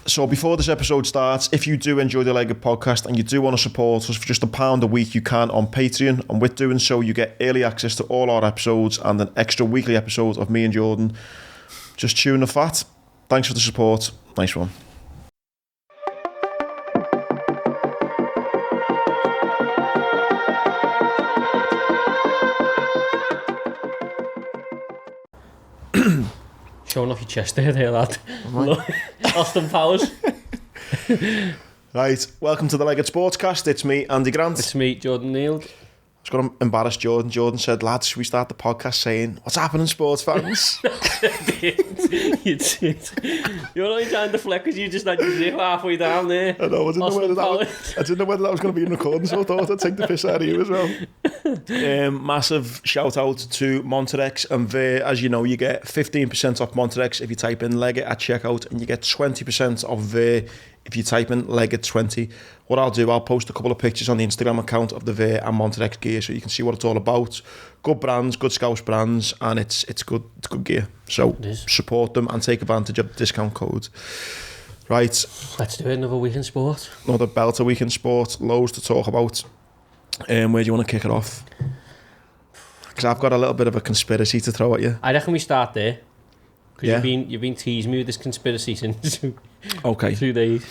So before this episode starts, if you do enjoy the Legged podcast and you do want to support us for just £1 a week, you can on Patreon. And with doing so, you get early access to all our episodes and an extra weekly episode of me and Jordan just chewing the fat. Thanks for the support. Nice one. Showing off your chest there, lad. Austin Powers. Right, welcome to the Legged Sportscast. It's me, Andy Grant. It's me, Jordan Neal. I was going to embarrass Jordan. Jordan said, lads, should we start the podcast saying, what's happening, sports fans? You're only trying to deflect because you just had your zip halfway down there. I know, I didn't know whether that was going to be in recording, so I thought I'd take the piss out of you as well. Massive shout out to Monterex, and as you know, you get 15% off Monterex if you type in Legged at checkout, and you get 20% off if you type in Legged20. What I'll do, I'll post a couple of pictures on the Instagram account of the Ver and Monterex gear so you can see what it's all about. Good brands, good Scouse brands, and it's good gear. So support them and take advantage of the discount code. Right. Let's do it, another week in sport. Another belter week in sport, loads to talk about. Where do you want to kick it off? Because I've got a little bit of a conspiracy to throw at you. I reckon we start there. Because yeah. you've been teasing me with this conspiracy since okay. 2 days.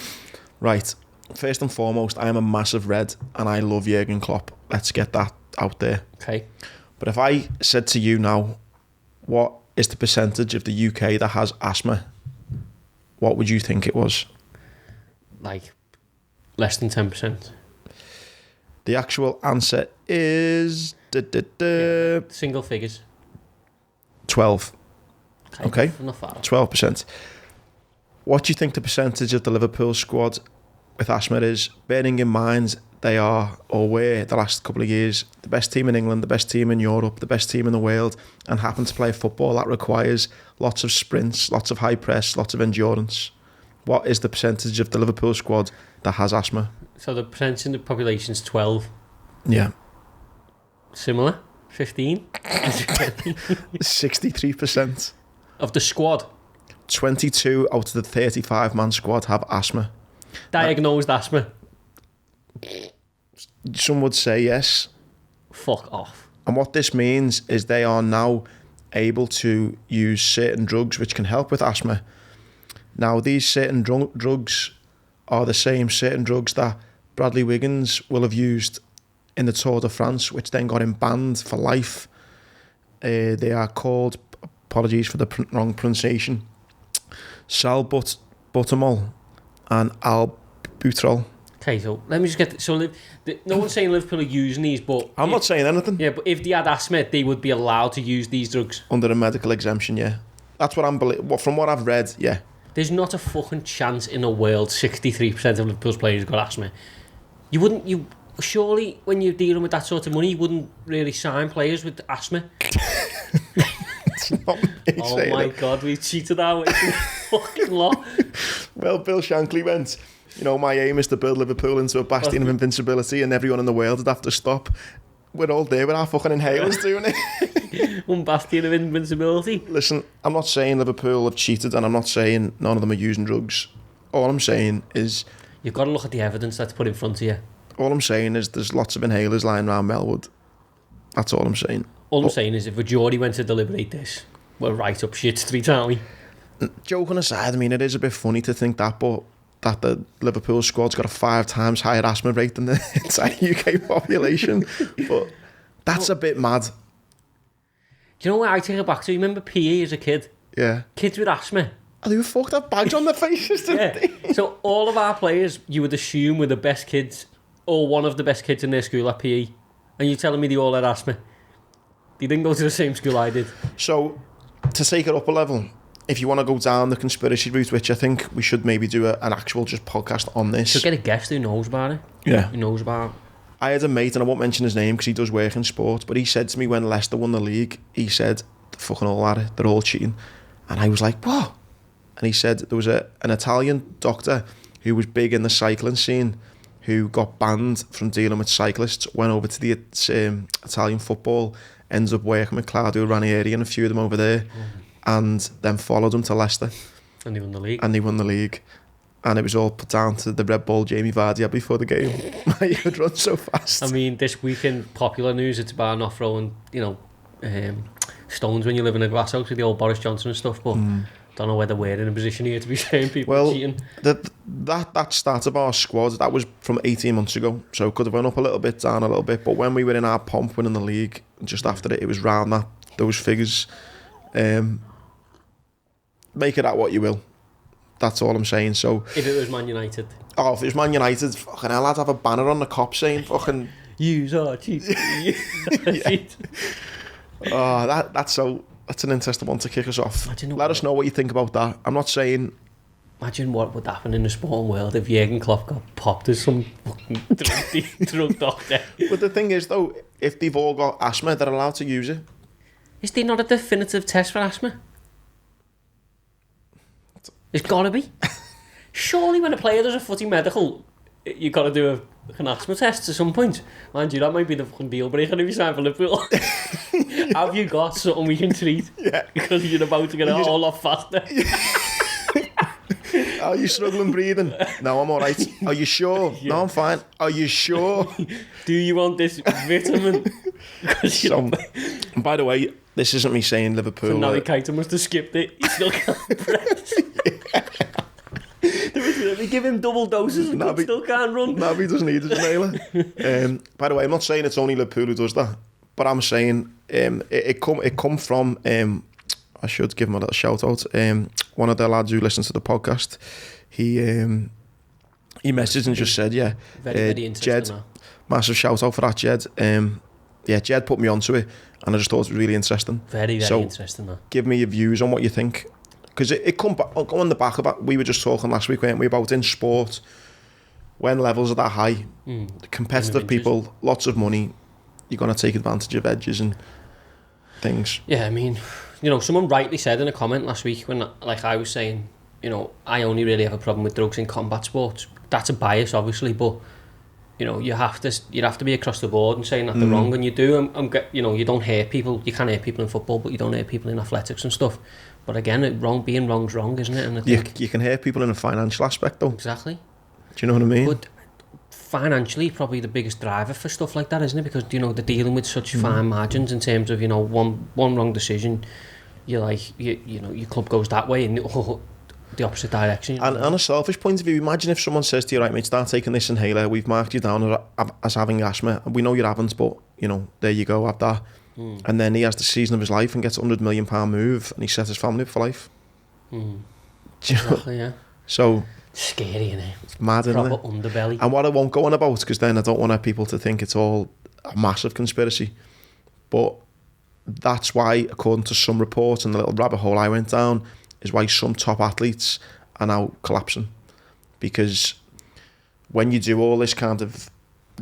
Right. First and foremost, I am a massive Red and I love Jurgen Klopp. Let's get that out there. Okay. But if I said to you now, what is the percentage of the UK that has asthma? What would you think it was? Like, less than 10%. The actual answer is... Single figures. 12. Okay. Not far. 12%. What do you think the percentage of the Liverpool squad with asthma is, bearing in mind they are, or were the last couple of years, the best team in England, the best team in Europe, the best team in the world, and happen to play football that requires lots of sprints, lots of high press, lots of endurance? What is the percentage of the Liverpool squad that has asthma? So the percentage in the population is 12. Yeah. Similar? 15? 63%. Of the squad? 22 out of the 35-man squad have asthma. Diagnosed asthma? Some would say yes. Fuck off. And what this means is they are now able to use certain drugs which can help with asthma. Now, these certain drugs are the same certain drugs that Bradley Wiggins will have used in the Tour de France, which then got him banned for life. They are called, apologies for the wrong pronunciation, salbutamol and albuterol. Okay, so let me just get... no one's saying Liverpool are using these, but... I'm not saying anything. Yeah, but if they had asthma, they would be allowed to use these drugs. Under a medical exemption, yeah. That's what I'm... From what I've read, yeah. There's not a fucking chance in the world 63% of Liverpool's players got asthma. You wouldn't... Surely, when you're dealing with that sort of money, you wouldn't really sign players with asthma. It's not me oh my God, we cheated our way through the fucking law. Well, Bill Shankly went, my aim is to build Liverpool into a bastion of invincibility and everyone in the world would have to stop. We're all there with our fucking inhalers doing it. One bastion of invincibility. Listen, I'm not saying Liverpool have cheated and I'm not saying none of them are using drugs. All I'm saying is... You've got to look at the evidence that's put in front of you. All I'm saying is there's lots of inhalers lying around Melwood. That's all I'm saying. All I'm saying is if a jury went to deliberate this, we're right up shit street, aren't we? Joking aside, I mean, it is a bit funny to think that, but that the Liverpool squad's got a 5 times higher asthma rate than the entire UK population. But that's a bit mad. Do you know what I take it back to? You remember PE as a kid? Yeah. Kids with asthma. Oh, they were fucked have bags on their faces, didn't they? So all of our players, you would assume, were the best kids, or one of the best kids in their school at PE. And you're telling me they all had asthma? They didn't go to the same school I did. So, to take it up a level, if you want to go down the conspiracy route, which I think we should maybe do an actual just podcast on this. Should get a guest who knows about it. Yeah. Who knows about it. I had a mate, and I won't mention his name because he does work in sport, but he said to me when Leicester won the league, he said, they're fucking all at it, they're all cheating. And I was like, what? And he said there was an Italian doctor who was big in the cycling scene who got banned from dealing with cyclists, went over to the Italian football, ended up working with Claudio Ranieri and a few of them over there, and then followed him to Leicester. And they won the league. And they won the league. and it was all put down to the Red Bull Jamie Vardy had before the game. He would run so fast. I mean, this week in popular news, it's about not throwing, stones when you live in a glass house with the old Boris Johnson and stuff, but don't know whether we're in a position here to be saying people are cheating. That start of our squad, that was from 18 months ago, so it could have went up a little bit, down a little bit, but when we were in our pomp winning the league, just after it was round those figures. Make it at what you will. That's all I'm saying. So if it was Man United. Oh, if it was Man United, fucking hell, I'd have a banner on the cop saying fucking... Yous are cheap. Cheap. Oh, that's an interesting one to kick us off. Let us know what you think about that. I'm not saying... Imagine what would happen in the sporting world if Jurgen Klopp got popped as some fucking drug doctor. But the thing is, though, if they've all got asthma, they're allowed to use it. Is there not a definitive test for asthma? It's got to be. Surely when a player does a footy medical, you got to do an asthma test at some point. Mind you, that might be the fucking deal breaker if you sign for Liverpool. Have you got something we can treat? Yeah. Because you're about to get a whole lot faster. Are you struggling breathing? No, I'm all right. Are you sure? Yeah. No, I'm fine. Are you sure? Do you want this vitamin? And by the way, this isn't me saying Liverpool. So Naby Keita must have skipped it. He still can't breathe. They give him double doses and he still can't run. Naby doesn't need his inhaler. By the way, I'm not saying it's only Liverpool who does that, but I'm saying it come from... I should give him a little shout out. One of the lads who listens to the podcast, he messaged and just said, yeah, very Jed, massive shout out for that, Jed. Jed put me onto it, and I just thought it was really interesting. Very interesting, man. Give me your views on what you think, because it come back, I'll go on the back of that. We were just talking last week, weren't we, about in sport, when levels are that high, competitive people, lots of money, you're going to take advantage of edges and things. Yeah, I mean, someone rightly said in a comment last week when, like I was saying, I only really have a problem with drugs in combat sports. That's a bias, obviously, but you have to be across the board and saying that they're wrong, and you do. You don't hurt people. You can hurt people in football, but you don't hurt people in athletics and stuff. But again, being wrong's wrong, isn't it? And I think you can hurt people in a financial aspect, though. Exactly. Do you know what I mean? But financially, probably the biggest driver for stuff like that, isn't it? Because they're dealing with such fine margins in terms of one wrong decision. Your club goes that way and the opposite direction. And on a selfish point of view, imagine if someone says to you, right mate, start taking this inhaler, we've marked you down as having asthma, we know you haven't, but there you go, have that. And then he has the season of his life and gets a £100 million move, and he sets his family up for life. Exactly, yeah. So scary, isn't it? It's mad, isn't it? Proper underbelly. And what I won't go on about, because then I don't want people to think it's all a massive conspiracy, but that's why, according to some reports and the little rabbit hole I went down, is why some top athletes are now collapsing. Because when you do all this kind of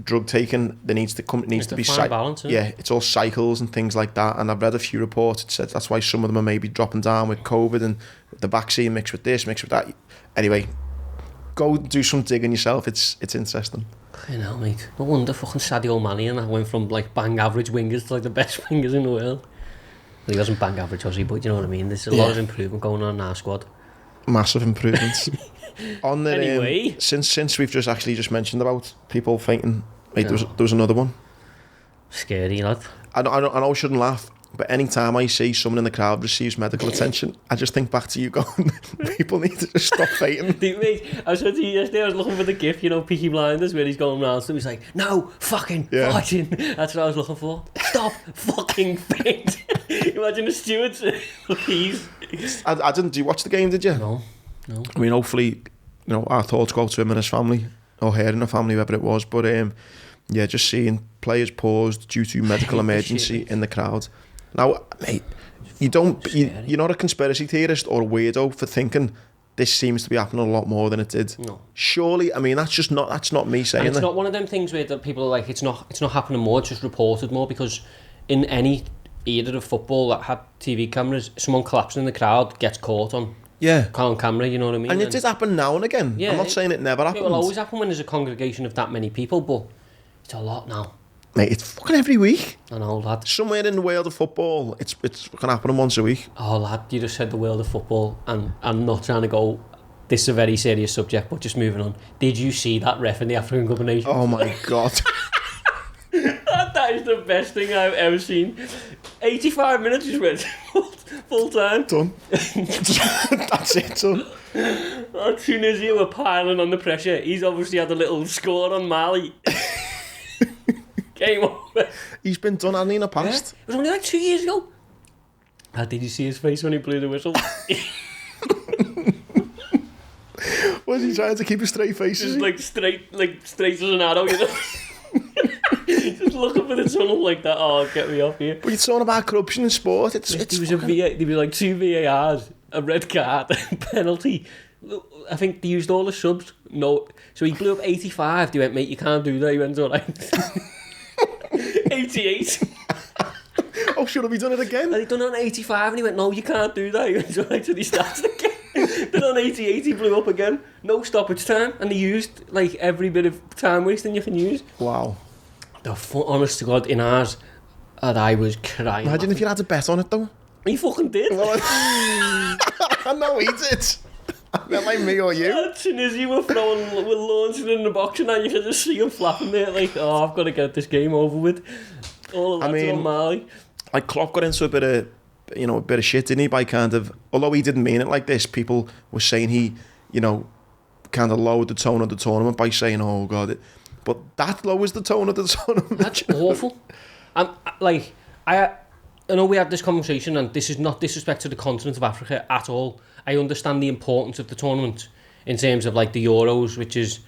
drug taking, there needs to be balance. Yeah, it's all cycles and things like that. And I've read a few reports that said that's why some of them are maybe dropping down with COVID and the vaccine mixed with this, mixed with that. Anyway, go do some digging yourself. It's interesting. Mate. No wonder fucking Sadio Mane and I went from like bang average wingers to like the best wingers in the world. Well, he wasn't bang average, was he? But you know what I mean. There's a lot of improvement going on in our squad. Massive improvements. On the anyway, since we've just mentioned about people fainting, mate, there was another one. Scary, lad. I know I shouldn't laugh, but any time I see someone in the crowd receives medical attention, I just think back to you going, people need to just stop fainting. Mate, I was saying to you yesterday, I was looking for the gif, Peaky Blinders, where he's going around, so he's like, no fucking fighting. That's what I was looking for. Stop fucking faint. Imagine the stewards. Please. I didn't. Do you watch the game, did you? No. I mean, hopefully, our thoughts go out to him and his family, or her and her family, whoever it was, but just seeing players paused due to medical emergency in the crowd. Now, mate, you're not a conspiracy theorist or a weirdo for thinking this seems to be happening a lot more than it did. No. Surely, I mean, that's not me saying and it's not one of them things where people are like, it's not happening more, it's just reported more, because in any era of football that had TV cameras, someone collapsing in the crowd gets caught on camera, you know what I mean? And it did happen now and again. I'm not saying it never happens. It will always happen when there's a congregation of that many people, but it's a lot now. Mate, it's fucking every week. I know, lad. Somewhere in the world of football, it's fucking happening once a week. Oh, lad, you just said the world of football, and I'm not trying to go this is a very serious subject, but just moving on. Did you see that ref in the African Cup of Nations? Oh my God. That is the best thing I've ever seen. 85 minutes just went full time. Done. That's it, done. Tunisia were piling on the pressure. He's obviously had a little score on Mali. Game over. He's been done, hasn't he, in the past? It was only like 2 years ago. Did you see his face when he blew the whistle? Was he trying to keep a straight face? Just like straight as an arrow, you know? Just looking for the tunnel like that. Oh, get me off here. But you're talking about corruption in sport. There was like 2 VARs, a red card, a penalty. I think they used all the subs. No, so he blew up 85. They went, mate, you can't do that. He went, all right. 88. Oh, should have we done it again? And he done it on 85 and he went, no, you can't do that. He went, all right, so he started again. Then on 88 he blew up again. No stoppage time. And they used like every bit of time wasting you can use. Wow. Honest to God, in ours, and I was crying. Imagine if you had to bet on it though. He fucking did. Well, I know he did. Not like me or you. Tunisia were launching in the box and then you could just see him flapping there like, oh, I've got to get this game over with. All of that's on Mali. Like Klopp got into a bit of shit, didn't he? By kind of, although he didn't mean it like this, people were saying he, kind of lowered the tone of the tournament by saying, oh God, but that lowers the tone of the tournament. That's awful. I know we had this conversation, and this is not disrespect to the continent of Africa at all. I understand the importance of the tournament in terms of like the Euros, which is,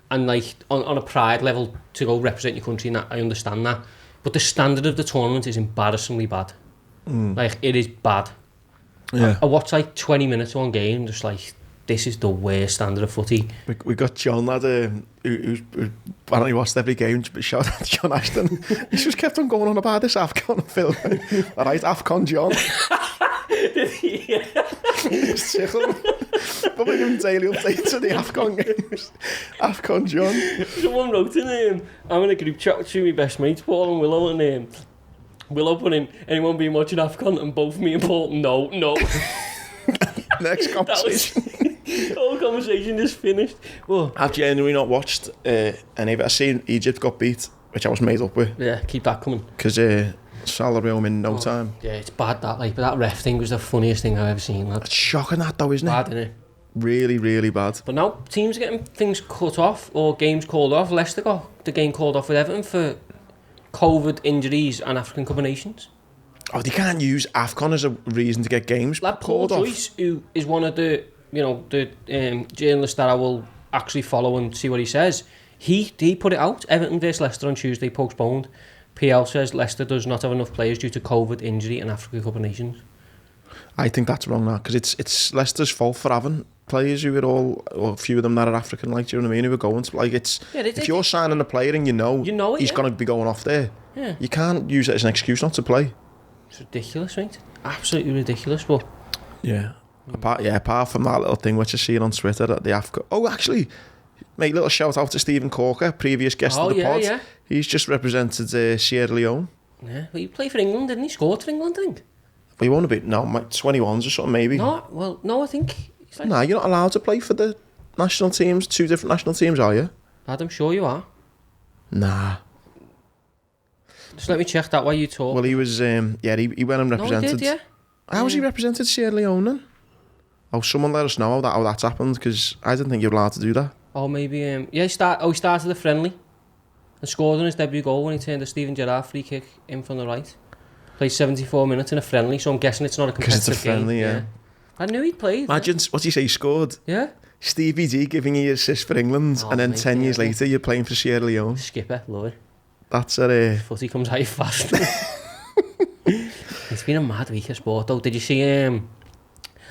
and like on a pride level to go represent your country, and that, I understand that. But the standard of the tournament is embarrassingly bad. Like, it is bad. Yeah. I watched like 20 minutes of one game, just like, this is the worst standard of footy. We got John, lad, who apparently watched every game, but shout out to John Ashton. He just kept on going on about this AFCON film. All right, AFCON John. Did he? He's tickling. Probably giving daily updates of the AFCON games. AFCON John. Someone wrote in, I'm in a group chat with two of my best mates, Paul and Willow, and Willow put in, anyone been watching AFCON? And both me and Paul, no. Next conversation. The whole conversation is finished. Well, I've genuinely not watched any of it. I've seen Egypt got beat, which I was made up with. Yeah, keep that coming. Because Salah home in no time. Yeah, it's bad that, like, but that ref thing was the funniest thing I've ever seen, lad. It's shocking that though, isn't it? Bad, isn't it? Really, really bad. But now, teams are getting things cut off, or games called off. Leicester got the game called off with Everton for COVID injuries and African Cup of Nations. Oh, they can't use AFCON as a reason to get games Like Paul called off. Joyce, who is one of the, journalists that I will actually follow and see what he says, he put it out. Everton vs Leicester on Tuesday postponed. PL says Leicester does not have enough players due to COVID injury and African Cup of Nations. I think that's wrong now, because it's Leicester's fault for having players who are all, or a few of them that are African, like, do you know what I mean, who are going to, like, it's, if you're signing a player and you know it, he's going to be going off there, yeah, you can't use it as an excuse not to play. It's ridiculous, mate. Absolutely ridiculous, but... Yeah. Apart from that little thing which I see on Twitter at the AFCON. Oh, actually, mate, little shout out to Stephen Corker, previous guest of the pod. Yeah. He's just represented Sierra Leone. Yeah, well, he played for England, didn't he? Scored for England, I think. Well, he won't have been, no, 21s or something, maybe. No, I think... Like, nah, you're not allowed to play for the national teams, 2 different national teams, are you? Lad, I'm sure you are. Nah. Just let me check that while you talk. Well, he was, he went and represented... No, he did, yeah. How was he represented Sierra Leone then? Oh, someone let us know how that's happened, because I didn't think you were allowed to do that. Oh, maybe... he started the friendly and scored on his debut goal when he turned a Steven Gerrard free kick in from the right. Played 74 minutes in a friendly, so I'm guessing it's not a competitive game. Because it's a friendly, yeah. I knew he'd played. Imagine, what do you say, he scored? Yeah. Stevie G giving you assist for England, and then 10 years later you're playing for Sierra Leone. Skipper, love it. That's a... Footy comes out fast. It's been a mad week of sport though. Did you see I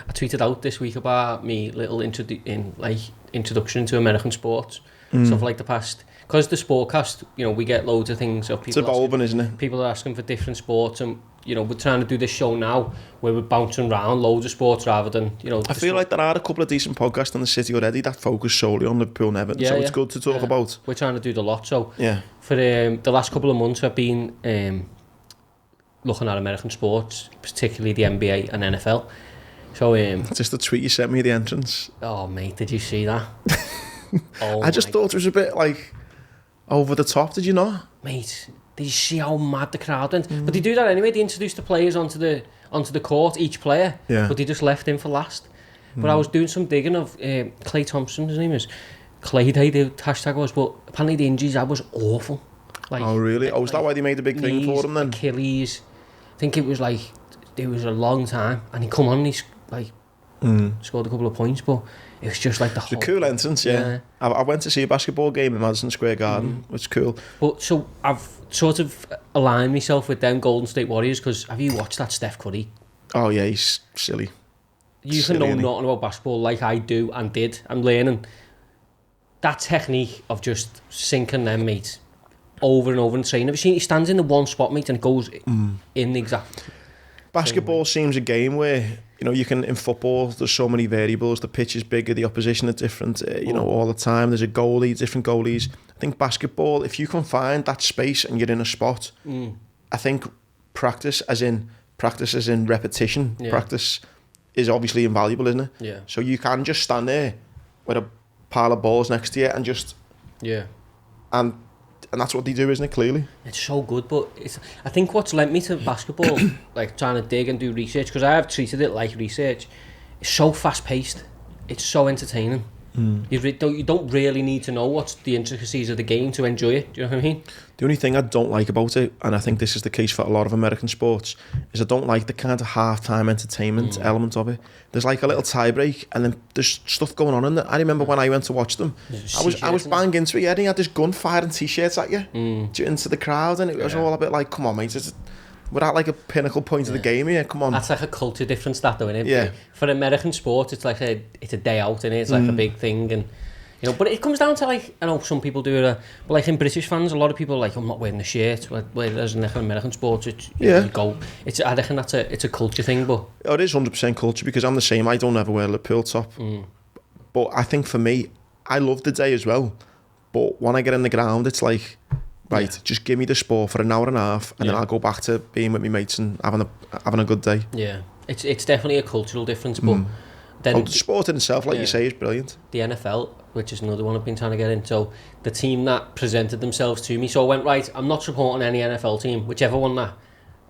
tweeted out this week about me little introduction into American sports. So for like the past, because the Sportcast, we get loads of things of people. It's evolving, isn't it? People are asking for different sports, and we're trying to do this show now where we're bouncing around loads of sports rather than I feel like there are a couple of decent podcasts in the city already that focus solely on Liverpool and Everton, so it's good to talk about. We're trying to do the lot, so for the last couple of months I've been looking at American sports, particularly the NBA and NFL. So, Just the tweet you sent me at the entrance. oh mate, did you see that? I just thought it was a bit like over the top, did you not? Mate, did you see how mad the crowd went? But they do that anyway, they introduce the players onto the court, each player, but they just left him for last. But I was doing some digging of Clay Thompson, his name is Clay Day, the hashtag was, but apparently the injuries, that was awful. Like, Oh really? Oh, is that why they made a big thing for him then? Achilles, I think it was a long time, and he come on and he scored a couple of points, but it was just like the whole... It's a cool entrance, yeah. I went to see a basketball game in Madison Square Garden, which is cool. But so I've sort of aligned myself with them Golden State Warriors, because have you watched that Steph Curry? Oh yeah, he's silly. You can know nothing about basketball like I do and did. I'm learning that technique of just sinking them, mate, over and over and training. Have you seen he stands in the one spot, mate, and it goes in the exact... Basketball seems a game where, you know, you can, in football, there's so many variables. The pitch is bigger, the opposition is different, you know, all the time. There's a goalie, different goalies. I think basketball, if you can find that space and you're in a spot, I think practice as in repetition, practice is obviously invaluable, isn't it? Yeah. So you can just stand there with a pile of balls next to you and just... Yeah. And that's what they do, isn't it, clearly? It's so good, but I think what's led me to basketball, like trying to dig and do research, because I have treated it like research, it's so fast-paced, it's so entertaining. You don't really need to know what's the intricacies of the game to enjoy it, do you know what I mean? The only thing I don't like about it, and I think this is the case for a lot of American sports, is I don't like the kind of half-time entertainment element of it. There's like a little tie-break, and then there's stuff going on in there. I remember when I went to watch them, I was banging into it, and he had this gun firing t-shirts at you, into the crowd, and it was all a bit like, come on mate, we're at like a pinnacle point of the game here, come on. That's like a culture difference, that though, innit? Yeah. For American sports, it's like it's a day out, innit? It's like a big thing, and you know, but it comes down to, like, I know some people do it, but like in British fans, a lot of people are like, I'm not wearing the shirt, whereas in like American sports, you go, I reckon it's a culture thing, but... Oh, it is 100% culture, because I'm the same, I don't ever wear a lapel top, but I think for me, I love the day as well, but when I get in the ground, it's like, right, just give me the sport for an hour and a half, and then I'll go back to being with my mates and having a good day. Yeah, it's definitely a cultural difference, but then the sport in itself, like you say, is brilliant. The NFL, which is another one I've been trying to get into, so the team that presented themselves to me, so I went, right, I'm not supporting any NFL team, whichever one that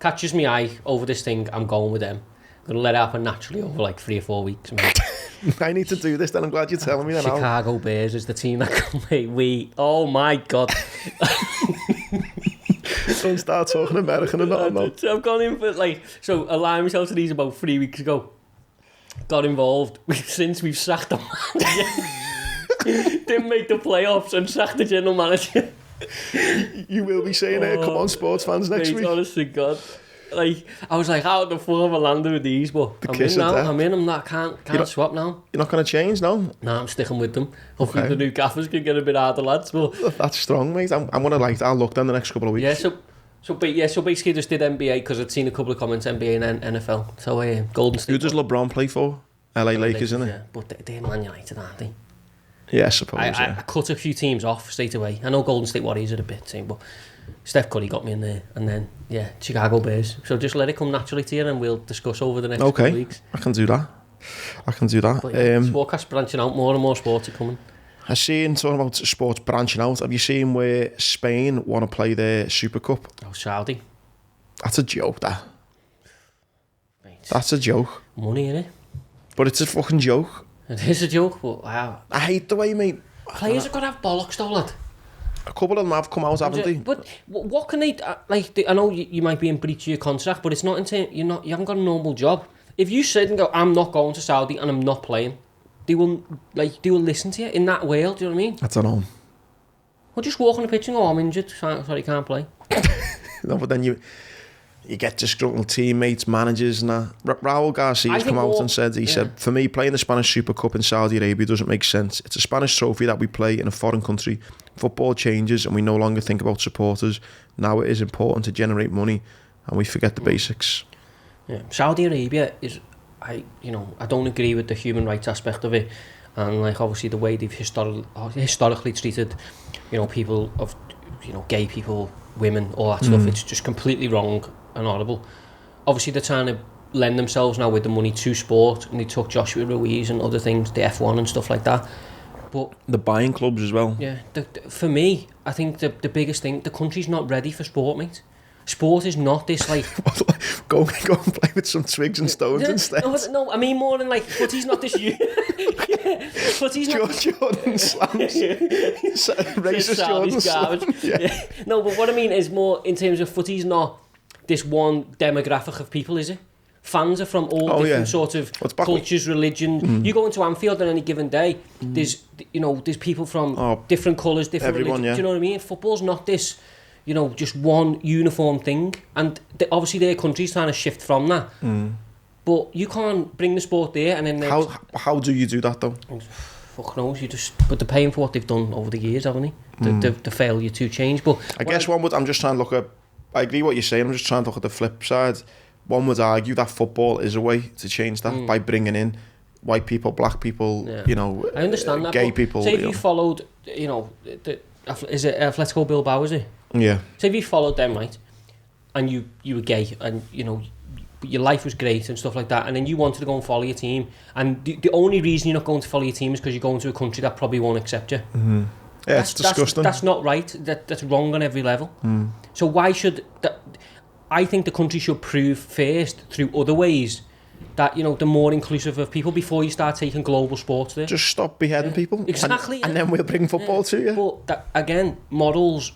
catches me eye over this thing, I'm going with them. I'm going to let it happen naturally over like 3 or 4 weeks. I need to do this, then I'm glad you're telling me that now. Chicago Bears is the team that can make oh my God. Don't start talking American and not. So I've gone in for, like, so allowing myself to these about 3 weeks ago. Got involved since we've sacked the manager. Didn't make the playoffs and sacked the general manager. You will be saying come on, sports fans, next week. Honestly, God. Like, I was like, how the fuck have I landed with these? But I'm in now. I'm not, can't swap now. You're not going to change now? No, I'm sticking with them. Hopefully the new gaffers can get a bit harder, lads. But that's strong, mate. I'm going to I'll look down the next couple of weeks. Yeah, so basically just did NBA, because I'd seen a couple of comments, NBA and NFL. So Golden State. Who does LeBron play for? LA Lakers, isn't it? Yeah, but they're Man United, aren't they? Yeah, I suppose. I cut a few teams off straight away. I know Golden State Warriors are a bit team, but Steph Curry got me in there, and then Chicago Bears. So just let it come naturally to you, and we'll discuss over the next couple of weeks. I can do that. But Sportcast branching out, more and more sports are coming. I've seen, talking about sports branching out, have you seen where Spain want to play their Super Cup? Oh, Saudi. That's a joke, that. Mate. That's a joke. Money, innit? But it's a fucking joke. It is a joke, but wow. I hate the way, mate. Players have got to have bollocks, though, lad. A couple of them have come out, haven't they? But what can they, I know you might be in breach of your contract, but it's not you haven't got a normal job. If you sit and go, I'm not going to Saudi and I'm not playing, they will listen to you in that world, do you know what I mean? I don't know. Well, just walk on the pitch and go, I'm injured, sorry, can't play. No, but then you get disgruntled teammates, managers and that. Raul Garcia's come out and said, he said, for me, playing the Spanish Super Cup in Saudi Arabia doesn't make sense. It's a Spanish trophy that we play in a foreign country. Football changes and we no longer think about supporters. Now it is important to generate money and we forget the basics. Yeah. Saudi Arabia is, I don't agree with the human rights aspect of it, and like obviously the way they've historically treated, people of, gay people, women, all that stuff. It's just completely wrong and horrible. Obviously they're trying to lend themselves now with the money to sport, and they took Joshua Ruiz and other things, the F1 and stuff like that. But the buying clubs as well. yeah, for me, I think the biggest thing, the country's not ready for sport, mate. Sport is not this like go and play with some twigs and stones instead. No, I mean more than like footy's not this you. Footy's not Jordan slams. Racist Jordan slams. Yeah. No, but what I mean is more in terms of footy's not this one demographic of people, is it? Fans are from all different sort of cultures, religions. You go into Anfield on any given day, there's people from different colours, different religions. Do you know what I mean? Football's not this, just one uniform thing. And obviously their country's trying to shift from that. But you can't bring the sport there and then... How do you do that though? Fuck knows, but they're paying for what they've done over the years, haven't they? The failure to change. But I guess I'm just trying to look at... I agree what you're saying, I'm just trying to look at the flip side. One would argue that football is a way to change that by bringing in white people, black people, I understand that, gay people. Say if you followed, is it Atletico Bilbao, is it? Yeah. Say if you followed them, right, and you were gay, and your life was great and stuff like that, and then you wanted to go and follow your team, and the only reason you're not going to follow your team is because you're going to a country that probably won't accept you. Mm-hmm. Yeah, it's disgusting. That's not right. That's wrong on every level. So why should that? I think the country should prove first through other ways that they're more inclusive of people before you start taking global sports there. Just stop beheading people. Exactly. And then we'll bring football to you. But that, again, models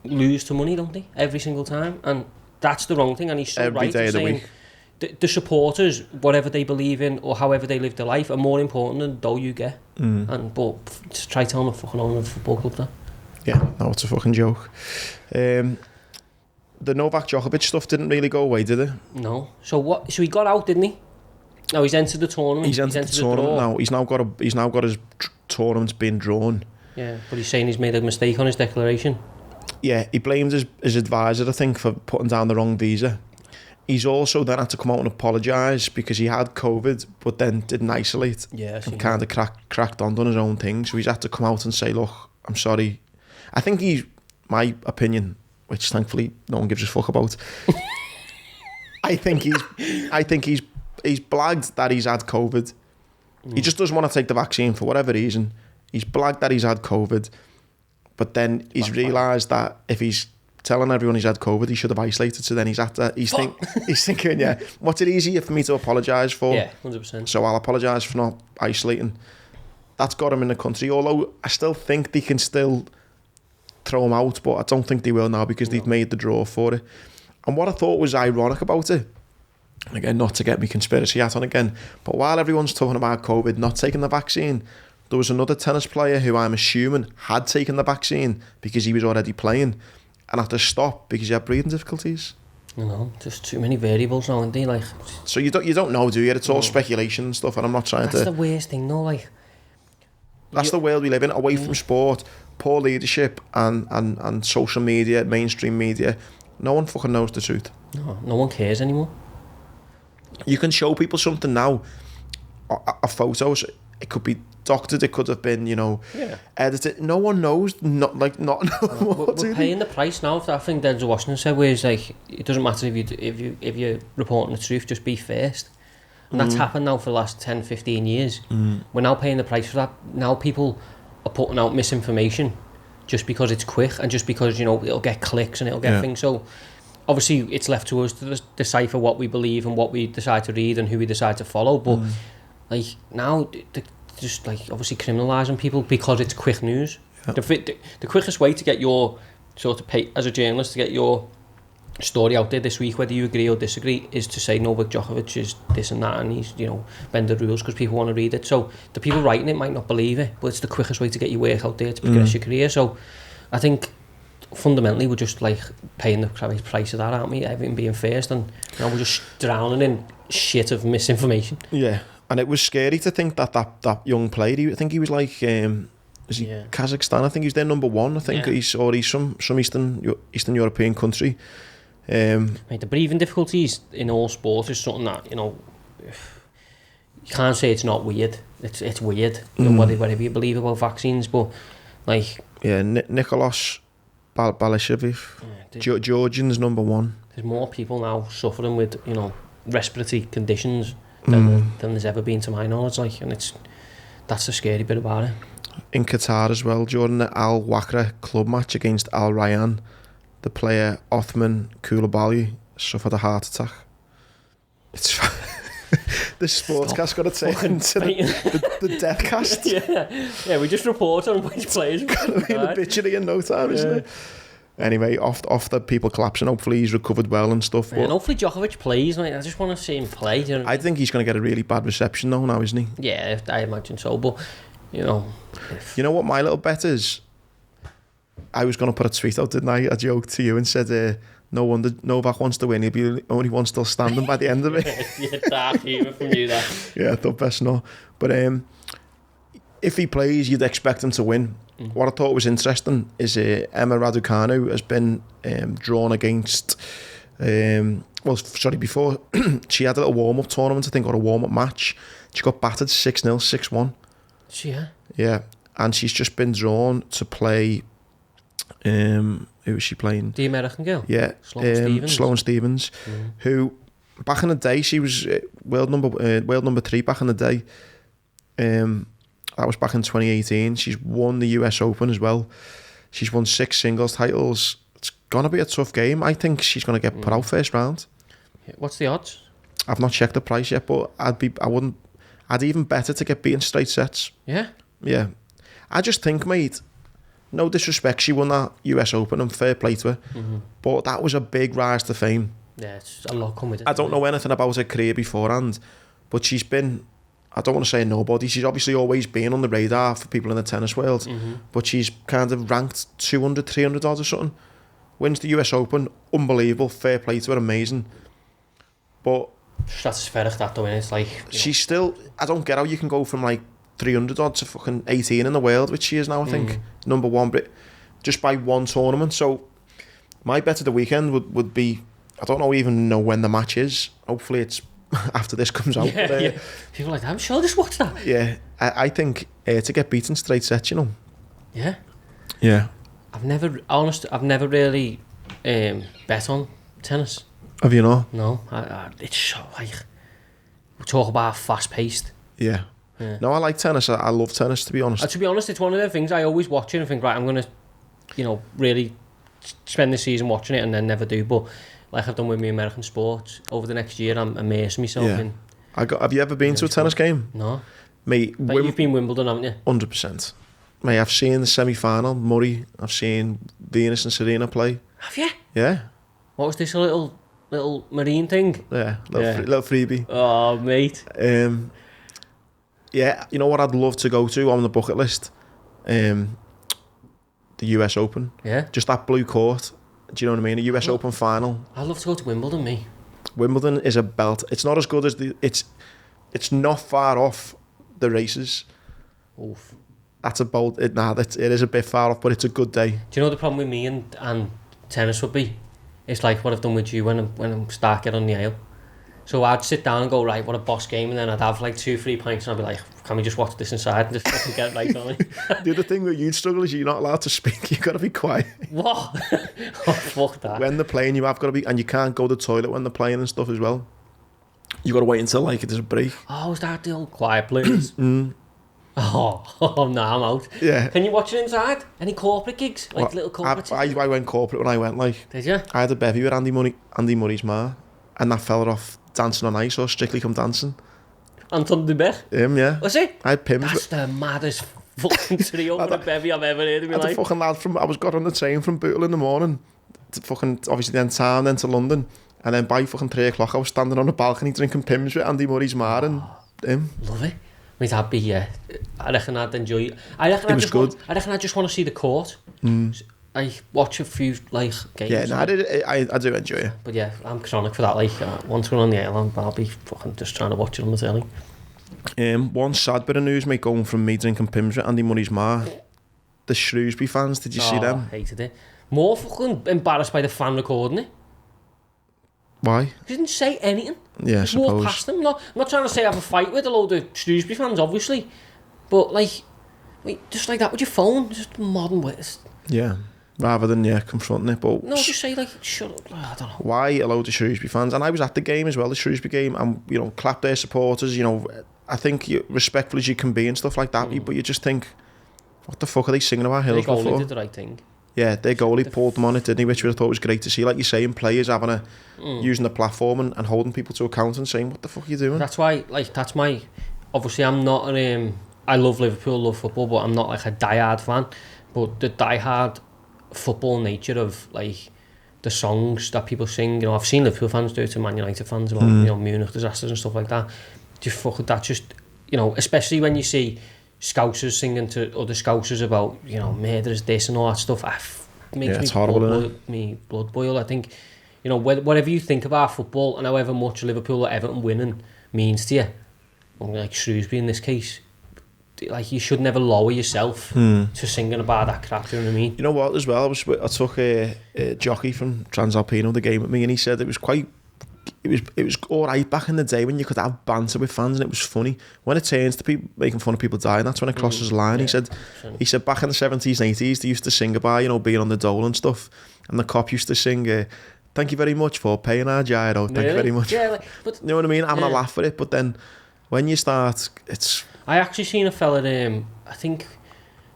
lose to money, don't they? Every single time. And that's the wrong thing. And he's so every right day in of the saying week. The supporters, whatever they believe in or however they live their life, are more important than the dough you get. But just try telling a fucking owner of a football club that. Yeah, no, it's a fucking joke. The Novak Djokovic stuff didn't really go away, did it? No. So what? So he got out, didn't he? No, he's entered the tournament. He's entered the tournament now. He's now got his tournaments being drawn. Yeah, but he's saying he's made a mistake on his declaration. Yeah, he blamed his advisor, I think, for putting down the wrong visa. He's also then had to come out and apologise because he had COVID, but then didn't isolate. Yeah, and kind of cracked on his own thing. So he's had to come out and say, "Look, I'm sorry." I think my opinion, which thankfully no one gives a fuck about. I think he's blagged that he's had COVID. He just doesn't want to take the vaccine for whatever reason. He's blagged that he's had COVID, but then he's realised that if he's telling everyone he's had COVID, he should have isolated. So then he's thinking, yeah, what's it easier for me to apologise for? Yeah, 100%. So I'll apologise for not isolating. That's got him in the country. Although I still think they can still throw him out, but I don't think they will now because they've made the draw for it. And what I thought was ironic about it, again, not to get me conspiracy hat on again, but while everyone's talking about COVID, not taking the vaccine, there was another tennis player who I'm assuming had taken the vaccine because he was already playing and had to stop because he had breathing difficulties. Just too many variables now, aren't they? Like, so you don't know, do you? It's all speculation and stuff, and I'm not trying that's the worst thing, though. Like, that's the world we live in, away from sport, poor leadership, and social media, mainstream media. No one fucking knows the truth. No one cares anymore. You can show people something now, a photos. It could be doctored. It could have been, edited. No one knows. We're paying the price now. I think Denzel Washington said, where it's like, it doesn't matter if you're reporting the truth, just be first. And that's happened now for the last 10, 15 years. We're now paying the price for that. Now people are putting out misinformation just because it's quick and just because, it'll get clicks and it'll get things. So obviously it's left to us to decipher what we believe and what we decide to read and who we decide to follow. But like now, they're just like obviously criminalising people because it's quick news. Yeah. The quickest way to get your sort of pay as a journalist to get your story out there this week, whether you agree or disagree, is to say Novak Djokovic is this and that, and he's bend the rules because people want to read it. So the people writing it might not believe it, but it's the quickest way to get your work out there to progress your career. So I think fundamentally we're just like paying the price of that, aren't we? Everything being first, and now we're just drowning in shit of misinformation. Yeah, and it was scary to think that young player. I think he was like, Kazakhstan? I think he's their number one. I think he's from some Eastern European country. Mate, the breathing difficulties in all sports is something that you can't say it's not weird. It's weird. Whatever you believe about vaccines, but like Nicolas Balashevic, Georgian's number one. There's more people now suffering with respiratory conditions than there's ever been to my knowledge. Like, and that's the scary bit about it. In Qatar as well, during the Al Wakra club match against Al Rayyan, the player Othman Koulibaly suffered a heart attack. It's the sportscast got to take into the death cast. Yeah, we just report on which players Gonna be in the obituary in no time, isn't it? Anyway, off the people collapsing, hopefully he's recovered well and stuff. Yeah, and hopefully Djokovic plays, mate. I just want to see him play. Do you know what I mean? think he's going to get a really bad reception though now, isn't he? Yeah, I imagine so. But, you know... You know what my little bet is? I was going to put a tweet out, didn't I? A joke to you and said, no wonder Novak wants to win. He'll be the only one still standing by the end of it. Yeah, dark humour from you, that. Yeah, I thought best not. But if he plays, you'd expect him to win. What I thought was interesting is Emma Raducanu has been drawn against... before she had a little warm-up tournament, I think, or a warm-up match. She got battered 6-0, 6-1. Yeah. Yeah, and she's just been drawn to play... who was she playing? The American girl? Yeah, Sloane Stephens, who back in the day, she was world number 3 back in the day. That was back in 2018. She's won the US Open as well. She's won 6 singles titles. It's going to be a tough game. I think she's going to get put out first round. What's the odds? I've not checked the price yet, but I'd even better to get beaten straight sets. Yeah? Yeah. I just think, mate, no disrespect, she won that US Open and fair play to her. But that was a big rise to fame. Yeah, it's a lot coming with it. I don't know anything about her career beforehand, but she's been, I don't want to say nobody, she's obviously always been on the radar for people in the tennis world, but she's kind of ranked 200, 300 odds or something. Wins the US Open, unbelievable, fair play to her, amazing. But stratospheric, that though, it's like... She's still, I don't get how you can go from like 300 odds to fucking 18 in the world, which she is now, I think, number 1, but just by one tournament. So my bet of the weekend would be, I don't even know when the match is. Hopefully it's after this comes out. Yeah, yeah. People are like, I'm sure I'll just watch that. Yeah, I think to get beaten straight sets, you know. Yeah. Yeah. I've never really bet on tennis. Have you not? No, it's so like, we talk about fast-paced. Yeah. No, I like tennis. I love tennis, to be honest. To be honest, it's one of the things I always watch it and think, right, I'm going to, really spend the season watching it and then never do. But like I've done with my American sports, over the next year, I'm immersing myself in. Have you ever been to a tennis game? No. Mate, but you've been Wimbledon, haven't you? 100%. Mate, I've seen the semi-final, Murray. I've seen Venus and Serena play. Have you? Yeah. What was this, a little marine thing? Yeah, little freebie. Oh, mate. Yeah, you know what I'd love to go to on the bucket list? The US Open. Yeah. Just that blue court. Do you know what I mean? A US Open final. I'd love to go to Wimbledon, me. Wimbledon is a belt. It's not as good as it's not far off the races. Oof. That's about it. It is a bit far off, but it's a good day. Do you know the problem with me and tennis would be? It's like what I've done with you when I'm start getting on the ale. So I'd sit down and go, right, what a boss game, and then I'd have like 2-3 pints and I'd be like, can we just watch this inside and just fucking get it right on it? The other thing where you'd struggle is you're not allowed to speak. You've got to be quiet. What? Oh, fuck that. When they're playing, you have got to be, and you can't go to the toilet when they're playing and stuff as well. You got to wait until like there's a break. Oh, is that the old quiet please? Oh, no, I'm out. Yeah. Can you watch it inside? Any corporate gigs? Like little corporate? I went corporate when I went, like. Did you? I had a bevy with Andy Murray's ma, and that fella off Dancing on Ice or Strictly Come Dancing. Anton de Berg? Yeah. Was it? I had Pims. That's the maddest fucking trio with a bevy I've ever heard in my life. Fucking lad I got on the train from Bootle in the morning, to fucking, obviously then town, then to London, and then by fucking 3 o'clock I was standing on the balcony drinking Pims with Andy Murray's ma and him. Love it. Mate, that'd be, yeah. I reckon I'd enjoy it. I reckon I just want to see the court. I watch a few like games. Yeah, no, I do enjoy it. But yeah, I'm chronic for that. Like once we're on the island, I'll be fucking just trying to watch it on the telly. One sad bit of news, mate, going from me drinking Pims with Andy Murray's ma. The Shrewsbury fans, did you see them? I hated it. More fucking embarrassed by the fan recording it. Why? He didn't say anything. Yeah, I suppose. Walk past them. I'm not trying to say I have a fight with a load of Shrewsbury fans, obviously. But like, wait, just like that with your phone, just modern ways. Yeah. rather than confronting it. But No, just say like, shut up. I don't know. why a load of Shrewsbury fans, and I was at the game as well, the Shrewsbury game, and clap their supporters. I think respectful as you can be and stuff like that, but you just think, what the fuck are they singing about Hillsborough for? They did the right thing. Yeah, their goalie pulled them on it, didn't he? Which I thought was great to see. Like you're saying, players having using the platform and holding people to account and saying, what the fuck are you doing? That's why, that's my... Obviously, I'm not I love Liverpool, love football, but I'm not like a die-hard fan. But the die-hard football nature of, like, the songs that people sing, I've seen Liverpool fans do it to Man United fans about, Munich disasters and stuff like that. That just, especially when you see Scousers singing to other Scousers about, murderers, this and all that stuff. Makes me blood boil. I think, whatever you think about football and however much Liverpool or Everton winning means to you, like Shrewsbury in this case, like you should never lower yourself to singing about that crap. Do you know what I mean? You know what? As well, I took a jockey from Transalpino the game with me, and he said it was all right back in the day when you could have banter with fans and it was funny. When it turns to people making fun of people dying, that's when it crosses the line. Yeah, He said back in the 70s and 80s they used to sing about being on the dole and stuff, and the cop used to sing thank you very much for paying our gyro, thank you very much. Yeah, but, you know what I mean? Having a laugh at it, but then when you start, it's... I actually seen a fella, I think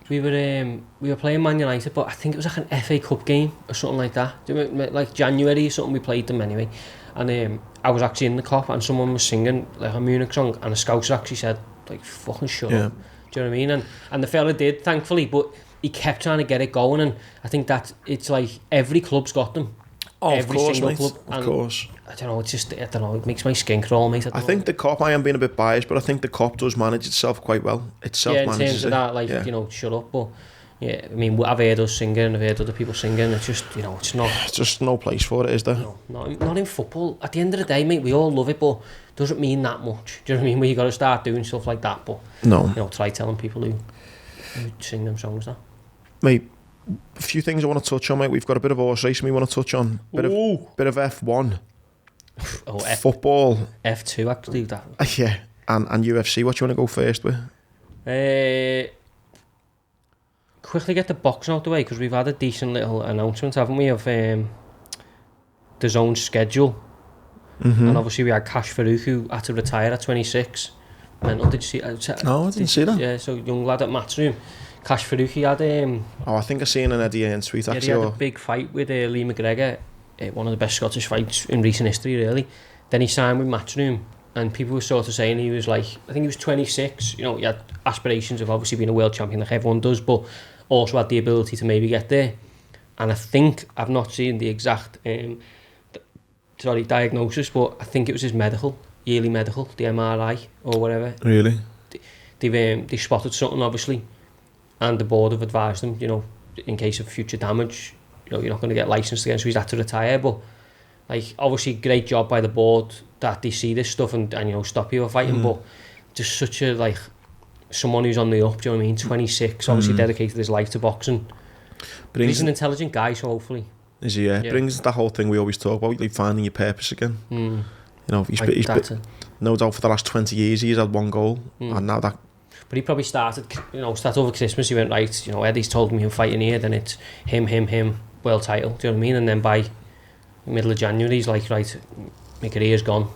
we were playing Man United, but I think it was like an FA Cup game or something like that. Do you remember, like January or something, we played them anyway. And I was actually in the Kop and someone was singing like a Munich song, and a Scouser actually said, like, fucking shut up. Do you know what I mean? And the fella did, thankfully, but he kept trying to get it going, and I think that it's like every club's got them. Oh, every of course, single mate. club. Of course. I don't know, it's just, I don't know, it makes my skin crawl, mate. I think the Kop, I am being a bit biased, but I think the Kop does manage itself quite well. It self-manages in terms of that, like, shut up, but... Yeah, I mean, I've heard us singing, I've heard other people singing, it's just, it's not... It's just no place for it, is there? No, not in football. At the end of the day, mate, we all love it, but it doesn't mean that much. Do you know what I mean? Where you got to start doing stuff like that, but... No. Try telling people who sing them songs now. Mate, a few things I want to touch on, mate. We've got a bit of horse racing we want to touch on. Bit of F1. Football. F2, actually. That. Yeah, and UFC. What do you want to go first with? Quickly get the boxing out the way, because we've had a decent little announcement, haven't we, of the zone schedule. And obviously we had Cash Farouk, who had to retire at 26. Mental, did you see? No, I didn't see that. Yeah, so young lad at Matchroom. Cash Farouk, he had... I think I seen an Eddie Hearn tweet, actually. Yeah, he had a big fight with Lee McGregor, one of the best Scottish fights in recent history, really. Then he signed with Matchroom, and people were sort of saying he was like, I think he was 26, he had aspirations of obviously being a world champion like everyone does, but also had the ability to maybe get there. And I think, I've not seen the exact diagnosis, but I think it was his yearly medical, the MRI or whatever. Really? They spotted something, obviously, and the board have advised him, in case of future damage, you're not going to get licensed again, so he's had to retire. But like, obviously great job by the board that they see this stuff and stop you fighting, but just such a, like, someone who's on the up, do you know what I mean? 26, obviously dedicated his life to boxing. He's an intelligent guy, so hopefully. Is he? Yeah. Brings that whole thing we always talk about, like finding your purpose again. He's been, no doubt for the last 20 years he's had one goal, and now that... But he probably started over Christmas, he went, right, Eddie's told me I'm fighting here, then it's him, world title, do you know what I mean? And then by the middle of January, he's like, right, my career's gone,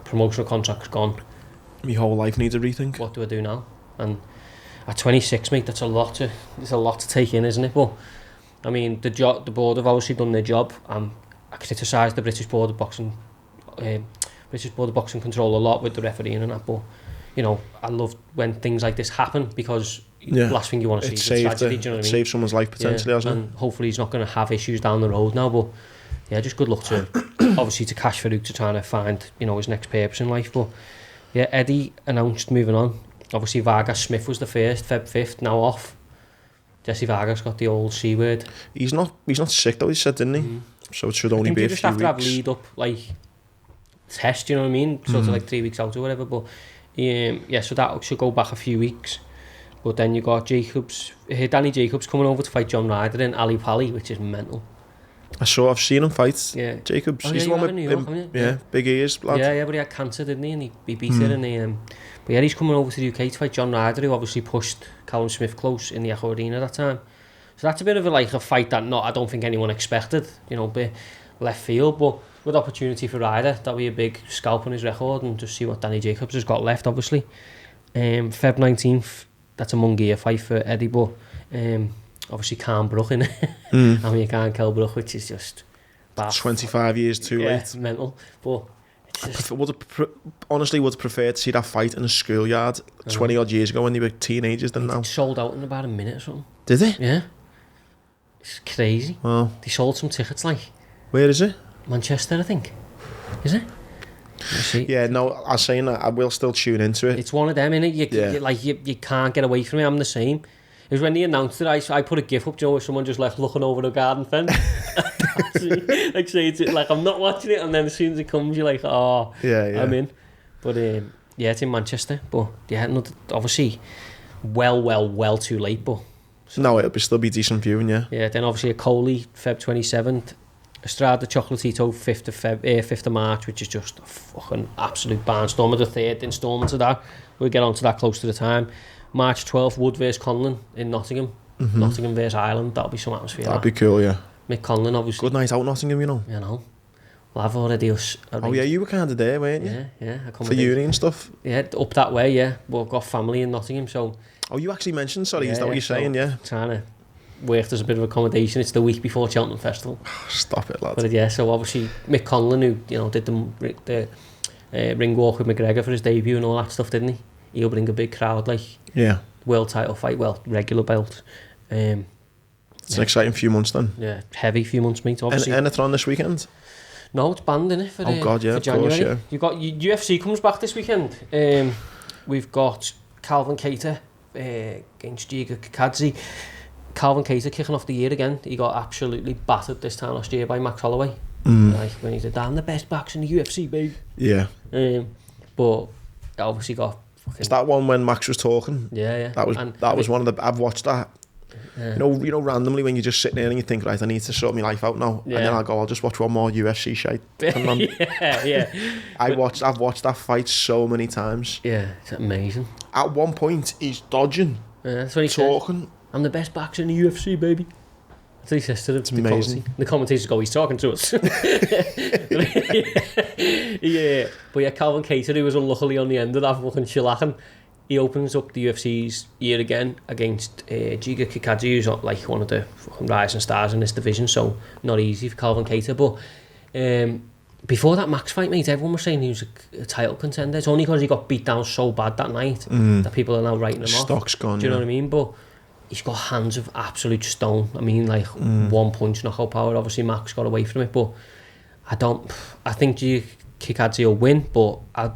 promotional contract's gone. My whole life needs a rethink. What do I do now? And at 26, mate, it's a lot to take in, isn't it? But I mean, the board have obviously done their job. I criticise the British Board of Boxing Control a lot with the refereeing and that, but I love when things like this happen, because the last thing you want to see is a tragedy. Do you know what I mean? Saved someone's life potentially, hasn't it? And hopefully he's not going to have issues down the road now. But yeah, just good luck to obviously to Cash Farouk to trying to find his next purpose in life. But yeah, Eddie announced moving on. Obviously Vargas Smith was the first, Feb 5th, now off. Jesse Vargas got the old C word. He's not sick though, he said, didn't he? So it should only be a few weeks. I think you just have to have lead up, like, test, you know what I mean? Sort of like 3 weeks out or whatever. But so that should go back a few weeks. But then you got Danny Jacobs coming over to fight John Ryder in Ali Pali, which is mental. I've seen him fight. Yeah. Jacobs. Oh, he's the one with New York, big ears, lad. Yeah, but he had cancer, didn't he? And he beat it. And but yeah, he's coming over to the UK to fight John Ryder, who obviously pushed Callum Smith close in the Echo Arena that time. So that's a bit of a fight that I don't think anyone expected, you know, bit left field, but good opportunity for Ryder. That'll be a big scalp on his record and just see what Danny Jacobs has got left, obviously. Feb 19th, that's a Munguia fight for Eddie, but obviously Khan Brook in it. I mean, you can't kill Brook, which is just bad. 25 years too late. Mental. But Honestly, would prefer to see that fight in a schoolyard 20 odd years ago when they were teenagers than now. It sold out in about a minute or something. Did they? Yeah. It's crazy. Wow. They sold some tickets, Where is it? Manchester, I think. Is it? Let's see. Yeah, no, I was saying that I will still tune into it. It's one of them, innit? You can't get away from it. I'm the same. It was when they announced it, I put a gif up, you know, where someone just left looking over the garden fence. I'm not watching it, and then as soon as it comes, you're like, oh, yeah. I'm in. But yeah, it's in Manchester. But yeah, obviously, well too late. But no, it'll still be decent viewing, yeah. Yeah, then obviously a Coley, Feb 27th. Estrada Chocolatito, 5th of March, which is just a fucking absolute barnstorm of the third instalment of that. We'll get on to that close to the time. March 12th, Wood vs Conlon in Nottingham. Nottingham vs Ireland, that'll be some atmosphere. That'd be cool, yeah. Mick Conlon, obviously. Good night out, Nottingham, you know. You know. Well, I've already... Oh yeah, you were kind of there, weren't you? Yeah. For uni and stuff? Yeah, up that way, yeah. Well, I've got family in Nottingham, so... Oh, you actually mentioned, sorry, is that what you're saying, yeah? Trying to work as a bit of accommodation. It's the week before Cheltenham Festival. Stop it, lad. But yeah, so obviously Mick Conlon, who, you know, did the ring walk with McGregor for his debut and all that stuff, didn't he? He'll bring a big crowd, yeah. World title fight, regular belt. It's an exciting few months then. Yeah, heavy few months, mate, obviously. Anything on this weekend? No, it's banned, innit? For January. Course, yeah. You've got UFC comes back this weekend. We've got Calvin Kattar against Giga Chikadze. Calvin Kattar kicking off the year again. He got absolutely battered this time last year by Max Holloway. When he said, I'm the best boxer in the UFC, babe. Yeah. But obviously got... Is that one when Max was talking? Yeah. That was one of the... I've watched that. Yeah. You know, randomly when you're just sitting there and you think, right, I need to sort my life out now, and then I'll just watch one more UFC shite. yeah. I've watched that fight so many times. Yeah, it's amazing. At one point, he's dodging, that's what he talking. Said. I'm the best boxer in the UFC, baby. That's what he says to them. It's amazing. The commentators go, he's talking to us. Yeah, but yeah, Calvin Kattar, who was unluckily on the end of that fucking shellacking, he opens up the UFC's year again against Giga Chikadze, who's one of the fucking rising stars in this division, so not easy for Calvin Kattar. But before that Max fight, mate, everyone was saying he was a title contender. It's only because he got beat down so bad that night that people are now writing him off. Stock's gone. Do you know what I mean? But he's got hands of absolute stone. I mean, one punch knockout power. Obviously, Max got away from it, but I think Giga Chikadze will win, but I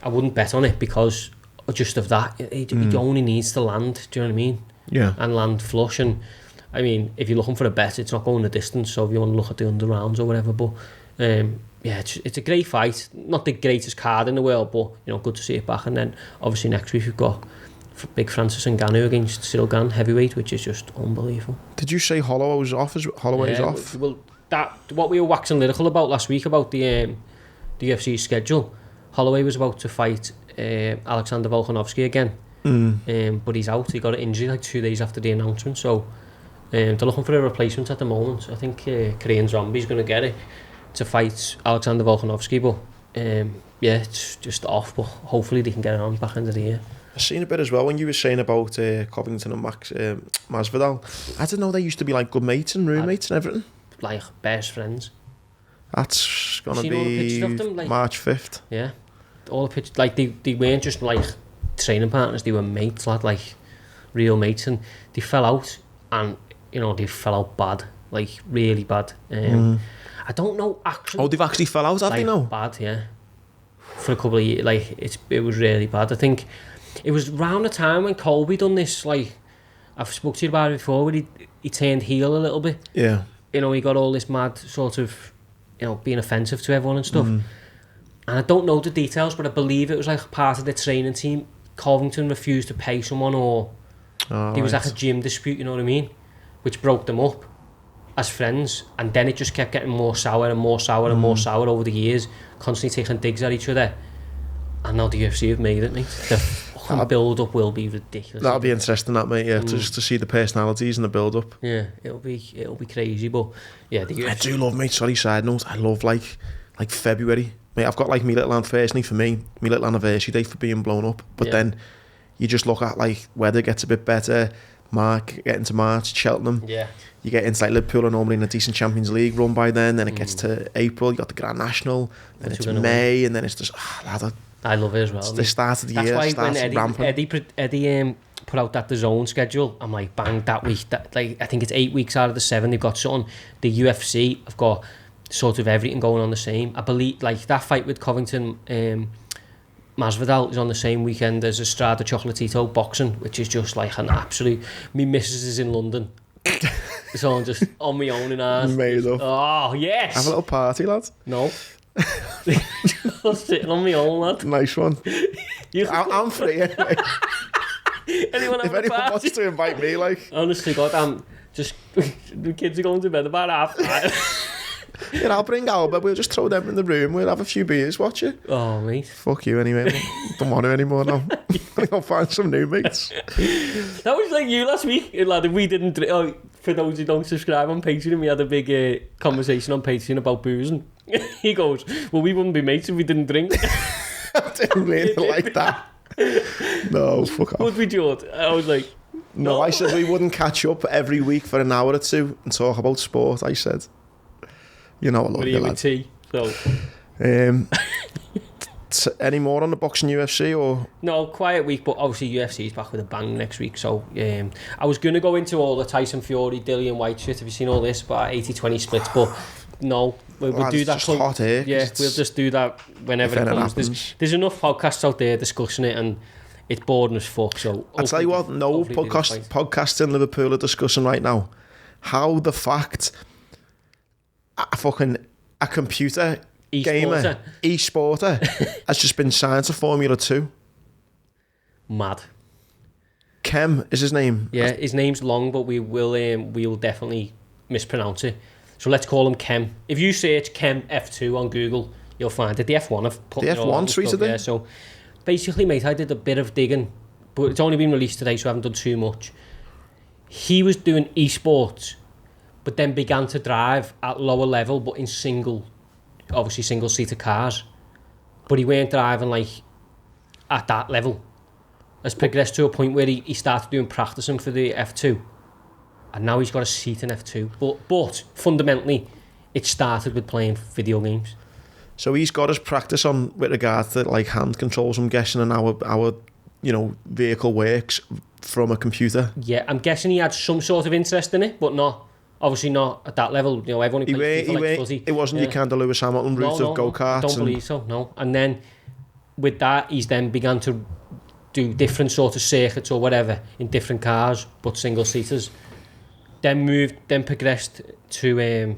wouldn't bet on it because just of that, he only needs to land, do you know what I mean? Yeah. And land flush. And I mean, if you're looking for a bet, it's not going the distance, so if you want to look at the under rounds or whatever, but yeah, it's a great fight. Not the greatest card in the world, but you know, good to see it back. And then obviously next week we've got big Francis Ngannou against Cyril Gane, heavyweight, which is just unbelievable. Did you say Holloway's off? Holloway's off? Well, what we were waxing lyrical about last week about the UFC schedule, Holloway was about to fight Alexander Volkanovski again, but he's out. He got an injury 2 days after the announcement, so they're looking for a replacement at the moment. I think Korean Zombie's going to get it to fight Alexander Volkanovski, but yeah, it's just off, but hopefully they can get it on back into the year. I've seen a bit as well when you were saying about Covington and Masvidal. I didn't know they used to be good mates and roommates and everything. Best friends. That's gonna be March 5th. Yeah, all the pictures, they weren't just training partners, they were mates, real mates, and they fell out, and you know, they fell out bad, really bad. I don't know actually. Oh, they've actually fell out, have they now? Bad, yeah. For a couple of years, it was really bad. I think it was around the time when Colby done this, I've spoke to you about it before, where he turned heel a little bit. Yeah. You know, he got all this mad sort of, you know, being offensive to everyone and stuff. And I don't know the details, but I believe it was part of the training team. Covington refused to pay someone, or there was a gym dispute, you know what I mean? Which broke them up as friends, and then it just kept getting more sour and more sour and more sour over the years, constantly taking digs at each other. And now the UFC have made it, mate. They're fucking build-up will be ridiculous. That'll be interesting, that, mate, yeah, just to see the personalities and the build-up. Yeah, it'll be crazy, but yeah, I do love, mate, sorry, side note, I love, like February. Mate, I've got, like, me little, personally, for me, my little anniversary date for being blown up, but then you just look at, like, weather gets a bit better, get into March, Cheltenham. Yeah. You get into, like, Liverpool are normally in a decent Champions League run by then it gets to April, you got the Grand National, then it's May, and then it's just, lad, I love it as well. It's the start of the year. That's why when Eddie put out that DAZN schedule, I'm like, bang, that week, like, I think it's 8 weeks out of the 7, they've got something. The UFC have got sort of everything going on the same. I believe, like, that fight with Covington, Masvidal is on the same weekend as Estrada Chocolatito boxing, which is just like an absolute... Me missus is in London. So I'm just on my own in ours. Made up. Oh, yes! Have a little party, lad. No. Just sitting on my own, lad. Nice one. I'm free anyway. If anyone wants to invite me, like... Honestly, God, I'm just... The kids are going to bed about 5:30. Yeah, I'll bring Albert, we'll just throw them in the room, we'll have a few beers, watch it. Oh, mate. Fuck you anyway, don't want to anymore now. I'll find some new mates. That was like you last week, lad, we didn't... for those who don't subscribe on Patreon, we had a big conversation on Patreon about boozing. He goes, well, we wouldn't be mates if we didn't drink. I didn't really like that. No, fuck off. Would we, George? I was like... No, I said we wouldn't catch up every week for an hour or two and talk about sport, I said. You know I love you, lad. Tea, so. Any more on the boxing UFC or? No, quiet week, but obviously UFC is back with a bang next week. So I was going to go into all the Tyson Fury, Dillian White shit. Have you seen all this about 80-20 splits? But no, we'll do that. Just hot air. Yeah, we'll just do that whenever it comes. There's enough podcasts out there discussing it, and it's boring as fuck. So I'll tell you what, no podcasts in Liverpool are discussing right now how the fact a computer gamer, e-sporter, has just been signed to Formula 2. Mad. Kem is his name. Yeah, his name's long, but we'll definitely mispronounce it. So let's call him Kem. If you search Kem F2 on Google, you'll find it. The F1 have put the F1 tweeted it. Yeah, so basically, mate, I did a bit of digging, but it's only been released today, so I haven't done too much. He was doing esports, but then began to drive at lower level, but in single-seater cars. But he weren't driving, like, at that level. Has progressed to a point where he started doing practicing for the F2. And now he's got a seat in F2. But fundamentally, it started with playing video games. So he's got his practice on with regard to, like, hand controls, I'm guessing, and our vehicle works from a computer. Yeah, I'm guessing he had some sort of interest in it, but not... Obviously not at that level. You know, everyone who plays FIFA like fuzzy. It wasn't your kind of Lewis Hamilton route of go-karts. I don't believe so, no. And then with that, he's then began to do different sort of circuits or whatever in different cars, but single-seaters. Then progressed to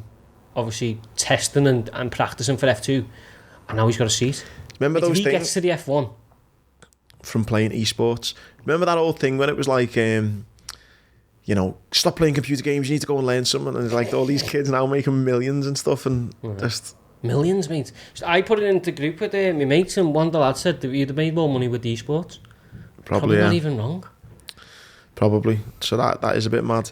obviously testing and practicing for F2. And now he's got a seat. Remember those things? If he gets to the F1. From playing esports. Remember that old thing when it was like... stop playing computer games, you need to go and learn something. And it's like all these kids now making millions and stuff, and just... Millions, mate. I put it into the group with my mates, and one of the lads said that you'd have made more money with esports. Probably not even wrong. Probably. So that is a bit mad.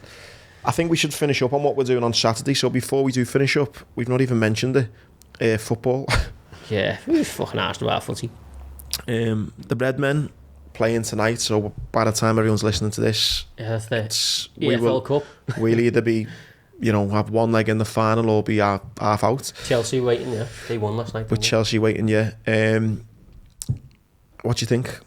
I think we should finish up on what we're doing on Saturday. So before we do finish up, we've not even mentioned it. Football. Yeah, we fucking asked about footy. The Redmen playing tonight, so by the time everyone's listening to this, that's the EFL Cup. We'll either be, have one leg in the final or be half out. Chelsea waiting, yeah. They won last night. But Chelsea waiting, yeah. What do you think?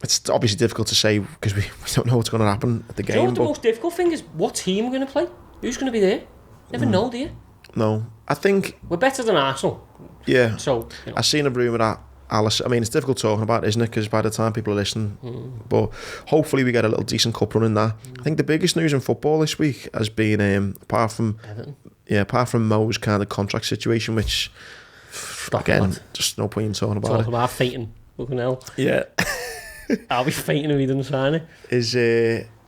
It's obviously difficult to say because we don't know what's going to happen at the game. Do you know what the most difficult thing is? What team we're going to play? Who's going to be there? Never know, do you? No. I think... We're better than Arsenal. Yeah. So, I've seen a rumour that Alice, I mean, it's difficult talking about, isn't it? Because by the time people are listening, but hopefully we get a little decent cup run in that. I think the biggest news in football this week has been, apart from Mo's kind of contract situation, which just no point in talking about it. Talking about fainting, fucking hell. Yeah, I'll be fainting if he doesn't sign it. Is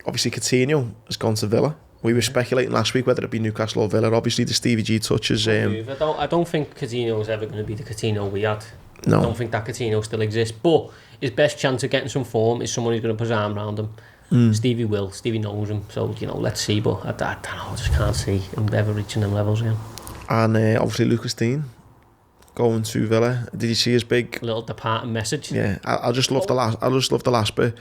obviously Coutinho has gone to Villa. We were speculating last week whether it be Newcastle or Villa. Obviously, the Stevie G touches. I don't think Coutinho is ever going to be the Coutinho we had. I No. don't think that Coutinho still exists. But his best chance of getting some form is someone who's going to put his arm around him. Stevie will. Stevie knows him. So, let's see. But I don't know. I just can't see him ever reaching them levels again. And obviously Lucas Dean going to Villa. Did you see his big... Little departing message. Yeah, I just love the last bit.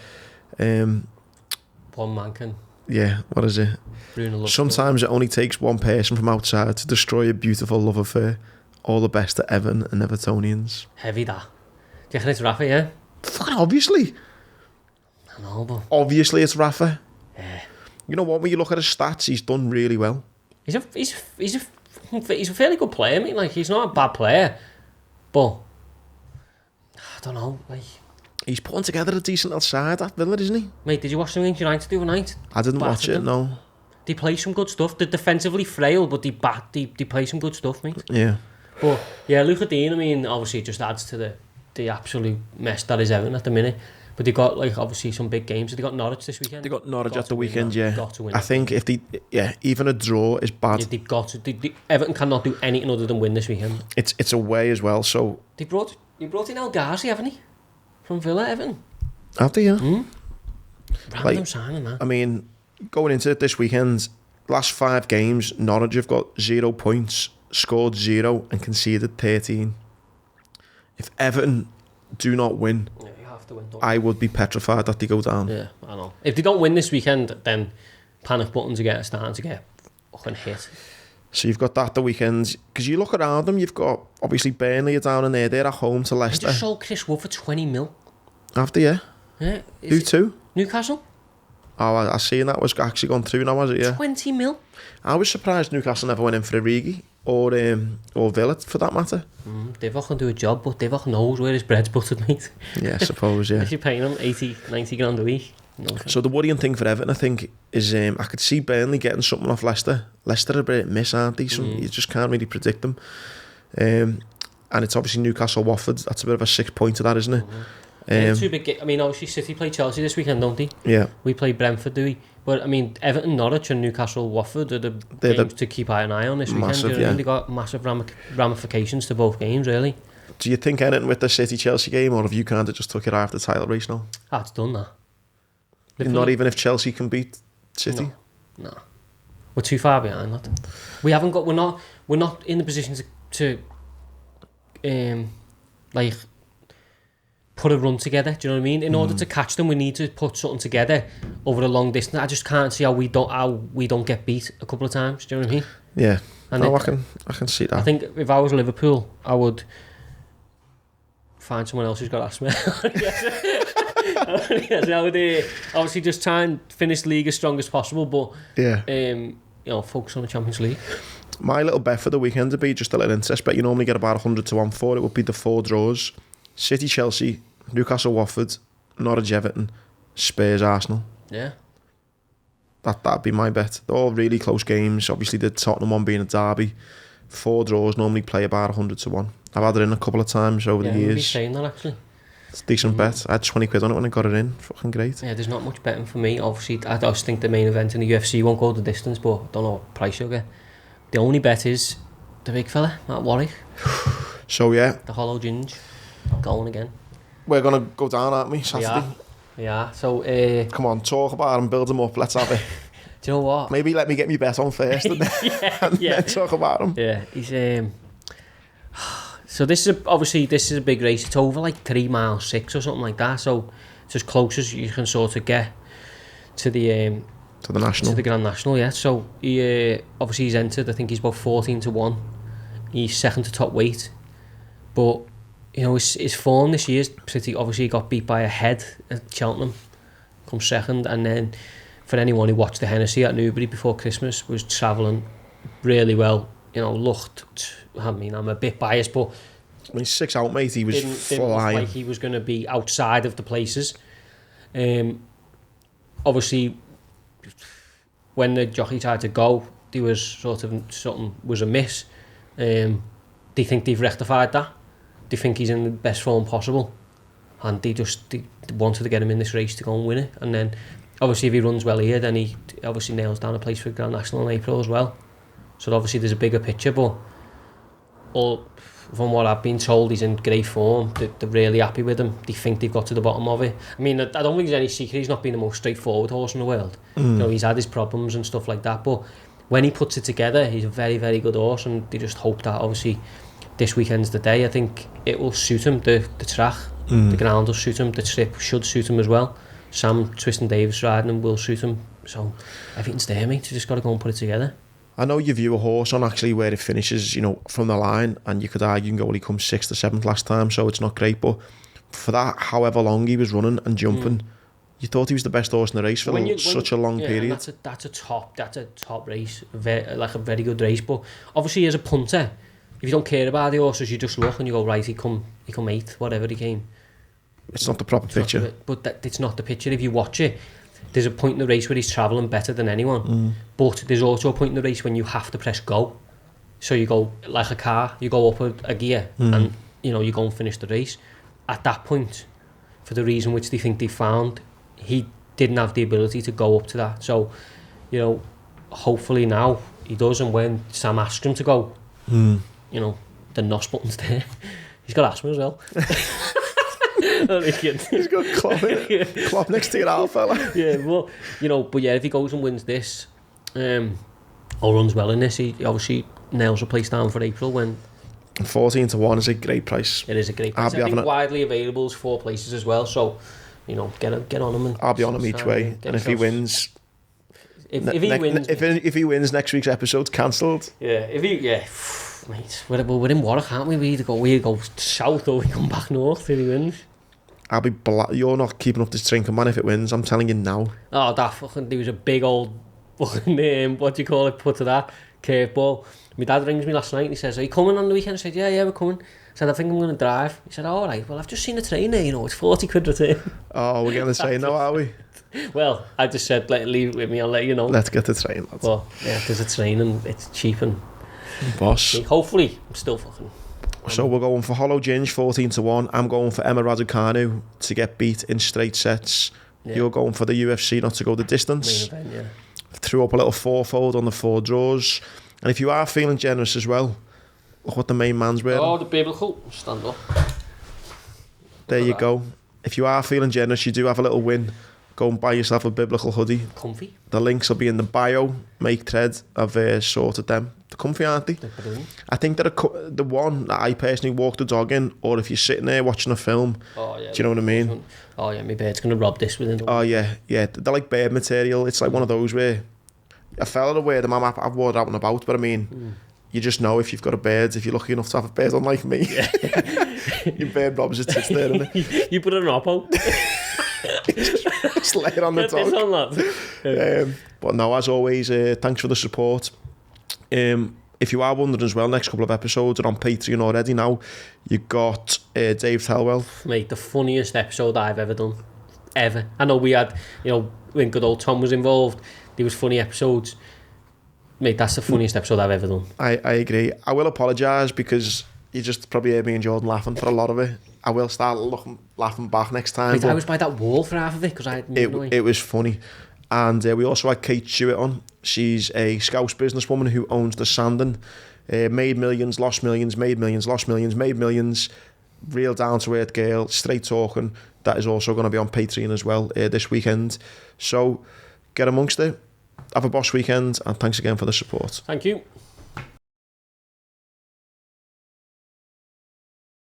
One man can Yeah, what is it? ruin a love Sometimes it only takes one person from outside to destroy a beautiful love affair. All the best to Evan and Evertonians. Heavy that. Do you reckon it's Rafa, yeah? Fucking obviously. I know, but... Obviously it's Rafa. Yeah. You know what, when you look at his stats, he's done really well. He's a fairly good player, mate. Like, he's not a bad player. But... I don't know, like... He's putting together a decent little side at Villa, isn't he? Mate, did you watch the Manchester United the other night? I didn't watch Battered it, them. no. They play some good stuff. They're defensively frail, but they play some good stuff, mate. Yeah. But yeah, Luca Dean, I mean, obviously it just adds to the absolute mess that is Everton at the minute. But they got, like, obviously some big games. They got Norwich this weekend. They got Norwich at to the win weekend, that. yeah. Got to win I it. think if they... Yeah, even a draw is bad. Yeah, they've got to. Everton cannot do anything other than win this weekend. It's away as well, so... They brought in El Ghazi, haven't he? From Villa, Everton. Have they, yeah? Random signing, that. I mean, going into it this weekend, last 5 games, Norwich have got 0 points, scored 0 and conceded 13. If Everton do not win, Yeah, you have to win, don't I would be petrified that they go down. Yeah, I know. If they don't win this weekend, then panic buttons are starting to get fucking hit. So you've got that the weekend. Because you look around them, you've got, obviously, Burnley are down in there. They're at home to They Leicester. just sold Chris Wood for 20 mil. After, yeah. Yeah. Who to? Newcastle? Oh, I seen that was actually gone through now, was it? Yeah. 20 mil? I was surprised Newcastle never went in for Origi or Villa, for that matter. Divock can do a job, but Divock knows where his bread's buttered, mate. Yeah, I suppose, yeah. If you're paying him 80, 90 grand a week. No. So the worrying thing for Everton, I think, is I could see Burnley getting something off Leicester. Leicester are a bit miss, aren't they? You just can't really predict them. And it's obviously Newcastle-Watford. That's a bit of a 6-pointer, that, isn't it? Yeah, two big I mean, obviously City play Chelsea this weekend, don't they? Yeah. We play Brentford, do we? But I mean, Everton, Norwich and Newcastle, Watford are the They're games to keep an eye on this weekend. massive, You know what I yeah. mean? They got massive ramifications to both games, really. Do you think anything with the City-Chelsea game, or have you kind of just took it out of the title race now? Ah, it's done that. Not even if Chelsea can beat City? No. We're too far behind that. We haven't got. We're not in the position to like put a run together. Do you know what I mean? In order to catch them, we need to put something together over a long distance. I just can't see how we don't get beat a couple of times. Do you know what I mean? Yeah. And No, I can see that. I think if I was Liverpool, I would find someone else who's got asthma. Yes, I would obviously just try and finish the league as strong as possible, but Yeah. focus on the Champions League. My little bet for the weekend would be just a little interest bet. You normally get about 100 to 1 for. It would be the 4 draws: City, Chelsea, Newcastle, Watford, Norwich, Everton, Spurs, Arsenal. Yeah. That'd be my bet. They're all really close games. Obviously, the Tottenham one being a derby. 4 draws normally play about 100 to 1. I've had it in a couple of times over the We'll be years. saying that actually. It's a decent bet. I had 20 quid on it when I got it in. Fucking great. Yeah, there's not much betting for me. Obviously, I just think the main event in the UFC won't go the distance, but I don't know what price you'll get. The only bet is the big fella, Matt Warwick, So yeah, the hollow ginge, going again. we're going to go down, aren't we, Saturday? Yeah. So, Come on, talk about him, build him up. Let's have it. do you know what? Maybe let me get me bet on first and then, then talk about him. Yeah, he's so this is a big race. It's over like 3 miles 6 or something like that. So it's as close as you can sort of get to the To the National. to the Grand National. Yeah. So he obviously he's entered. I think he's about 14 to 1. He's second to top weight, but you know his form this year is pretty. Obviously, he got beat by a head at Cheltenham, come second, and then for anyone who watched the Hennessy at Newbury before Christmas, was travelling really well. You know, looked. I mean, I'm a bit biased, but When he's 6 out, mate, he was didn't look flying. like he was going to be outside of the places. Obviously, when the jockey tried to go, there was sort of something was amiss. They think they've rectified that. They think he's in the best form possible, and they wanted to get him in this race to go and win it. And then, obviously, if he runs well here, then he obviously nails down a place for Grand National in April as well. So obviously, there's a bigger picture, but from what I've been told, he's in great form. They're really happy with him. They think they've got to the bottom of it. I mean, I don't think there's any secret he's not been the most straightforward horse in the world. You know, he's had his problems and stuff like that, but when he puts it together, he's a very, very good horse, and they just hope that obviously this weekend's the day. I think it will suit him, the track, the ground will suit him, the trip should suit him as well. Sam Twiston-Davies riding him will suit him, so everything's there, mate. You just got to go and put it together. I know you view a horse on actually where it finishes, you know, from the line, and you could argue and go, well, he comes 6th or 7th last time, so it's not great, but for that, however long he was running and jumping, you thought he was the best horse in the race for such a long period. That's a top race, like a very good race. But obviously, as a punter, if you don't care about the horses, you just look and you go, right, he come 8th, whatever he came. It's not the proper picture. It's not the picture. If you watch it, there's a point in the race where he's travelling better than anyone. But there's also a point in the race when you have to press go. So you go like a car, you go up a gear, and you know you go and finish the race. At that point, for the reason which they think they found, he didn't have the ability to go up to that. So, you know, hopefully now he does, and when Sam asks him to go, you know, the NOS button's there. He's got asthma as well. He's got Klopp next to your old fella. Yeah, well, you know, but yeah, if he goes and wins this, or runs well in this, he obviously nails a place down for April when... 14-1 is a great price. It is a great price. I think widely available is 4 places as well, so... You know, get on him. And I'll be on him each way. And if he wins... If he wins, next week's episode's cancelled. Yeah, mate, we're in Warwick, aren't we? We either go south or we come back north if he wins. I'll be you're not keeping up this drinking, man, if it wins. I'm telling you now. Oh, there was a big old fucking, what do you call it, put to that, curveball. My dad rings me last night and he says, are you coming on the weekend? I said, yeah, we're coming. I said, I think I'm going to drive. He said, all right, well, I've just seen a train there, you know, it's 40 quid return. Oh, we're getting the train now, are we? Well, I just said, leave it with me, I'll let you know. Let's get the train, lads. Well, yeah, there's a train and it's cheap and... Boss. Hopefully, I'm still fucking... So we're going for Hollow Ginge, 14-1. I'm going for Emma Raducanu to get beat in straight sets. Yeah. You're going for the UFC not to go the distance. Main event, yeah. Threw up a little fourfold on the 4 draws. And if you are feeling generous as well, look what the main man's wearing. Oh, the biblical. Stand up. There you go. If you are feeling generous, you do have a little win. Go and buy yourself a biblical hoodie. Comfy. The links will be in the bio. Make thread. I've sorted them. They're comfy, aren't they? They're brilliant. I think they're the one that I personally walk the dog in, or if you're sitting there watching a film. Oh, yeah. Do you know what I mean? Oh, yeah, my bird's going to rob this within the week. Oh, yeah. They're like bird material. It's like one of those where a fella to wear them, I've worn out and about, but I mean, you just know if you've got a bird, if you're lucky enough to have a bird unlike me. Yeah. Your bird robs it sits there, innit? You put it on Oppo. Just lay it on the dog. But no, as always, thanks for the support. If you are wondering as well, next couple of episodes are on Patreon already now. You got Dave Tellwell. Mate, the funniest episode I've ever done. Ever. I know we had, you know, when good old Tom was involved, there was funny episodes. Mate, that's the funniest episode I've ever done. I agree. I will apologise because you just probably heard me and Jordan laughing for a lot of it. I will start laughing back next time. Mate, I was by that wall for half of it because I had it was funny. And we also had Kate Stewart on. She's a Scouse businesswoman who owns the Sandon. Made millions, lost millions, made millions, lost millions, made millions. Real down-to-earth girl, straight talking. That is also going to be on Patreon as well this weekend. So get amongst it. Have a boss weekend, and thanks again for the support. Thank you.